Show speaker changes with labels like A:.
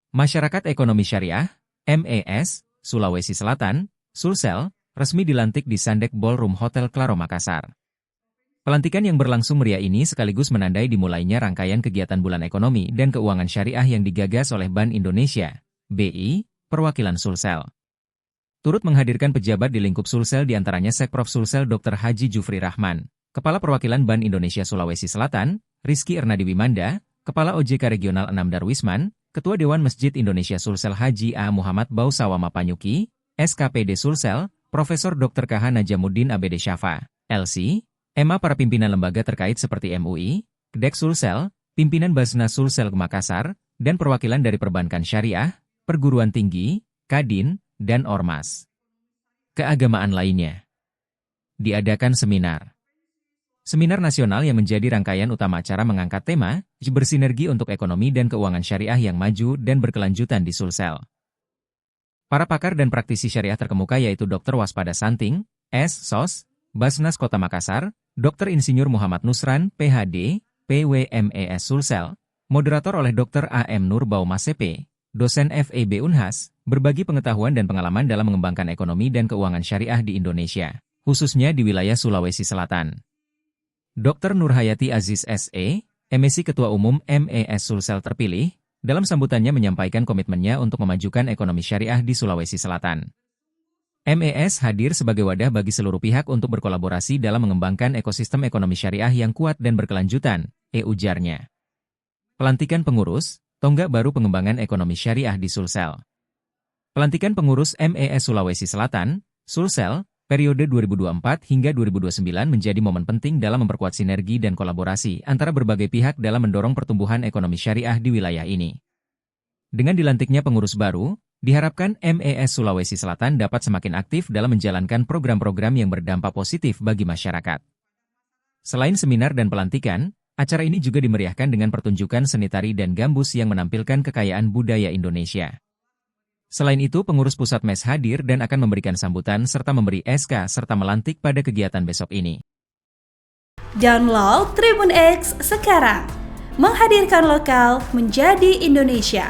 A: Masyarakat Ekonomi Syariah, MAS, Sulawesi Selatan, Sulsel, resmi dilantik di Sandek Ballroom Hotel Claro Makassar. Pelantikan yang berlangsung meriah ini sekaligus menandai dimulainya rangkaian kegiatan bulan ekonomi dan keuangan syariah yang digagas oleh Bank Indonesia, BI, perwakilan Sulsel. Turut menghadirkan pejabat di lingkup Sulsel diantaranya Sekprov Sulsel Dr. Haji Jufri Rahman, Kepala Perwakilan Bank Indonesia Sulawesi Selatan, Rizky Ernadi Wimanda, Kepala OJK Regional 6 Darwisman, Ketua Dewan Masjid Indonesia Sulsel Haji A. Muhammad Bausawama Panyuki, SKPD Sulsel, Profesor Dr. KH Najamuddin ABD Syafa, LC, EMA para pimpinan lembaga terkait seperti MUI, KDEK Sulsel, pimpinan Basnas Sulsel Makassar, dan perwakilan dari perbankan syariah, perguruan tinggi, Kadin, dan Ormas. Keagamaan lainnya. Diadakan seminar. Seminar nasional yang menjadi rangkaian utama acara mengangkat tema, bersinergi untuk ekonomi dan keuangan syariah yang maju dan berkelanjutan di Sulsel. Para pakar dan praktisi syariah terkemuka yaitu Dr. Waspada Santing, S.Sos, Basnas Kota Makassar, Dr. Insinyur Muhammad Nusran, PhD, PWMES Sulsel, moderator oleh Dr. A.M. Nurbau Masepe, dosen FEB Unhas, berbagi pengetahuan dan pengalaman dalam mengembangkan ekonomi dan keuangan syariah di Indonesia, khususnya di wilayah Sulawesi Selatan. Dr. Nurhayati Aziz S.E., MSI Ketua Umum MES Sulsel terpilih, dalam sambutannya menyampaikan komitmennya untuk memajukan ekonomi syariah di Sulawesi Selatan. MES hadir sebagai wadah bagi seluruh pihak untuk berkolaborasi dalam mengembangkan ekosistem ekonomi syariah yang kuat dan berkelanjutan, ujarnya. Pelantikan pengurus, tonggak baru pengembangan ekonomi syariah di Sulsel. Pelantikan pengurus MES Sulawesi Selatan, Sulsel, periode 2024 hingga 2029 menjadi momen penting dalam memperkuat sinergi dan kolaborasi antara berbagai pihak dalam mendorong pertumbuhan ekonomi syariah di wilayah ini. Dengan dilantiknya pengurus baru, diharapkan MES Sulawesi Selatan dapat semakin aktif dalam menjalankan program-program yang berdampak positif bagi masyarakat. Selain seminar dan pelantikan, acara ini juga dimeriahkan dengan pertunjukan seni tari dan gambus yang menampilkan kekayaan budaya Indonesia. Selain itu, pengurus pusat MES hadir dan akan memberikan sambutan serta memberi SK serta melantik pada kegiatan besok ini.
B: Download Tribun X sekarang, menghadirkan lokal menjadi Indonesia.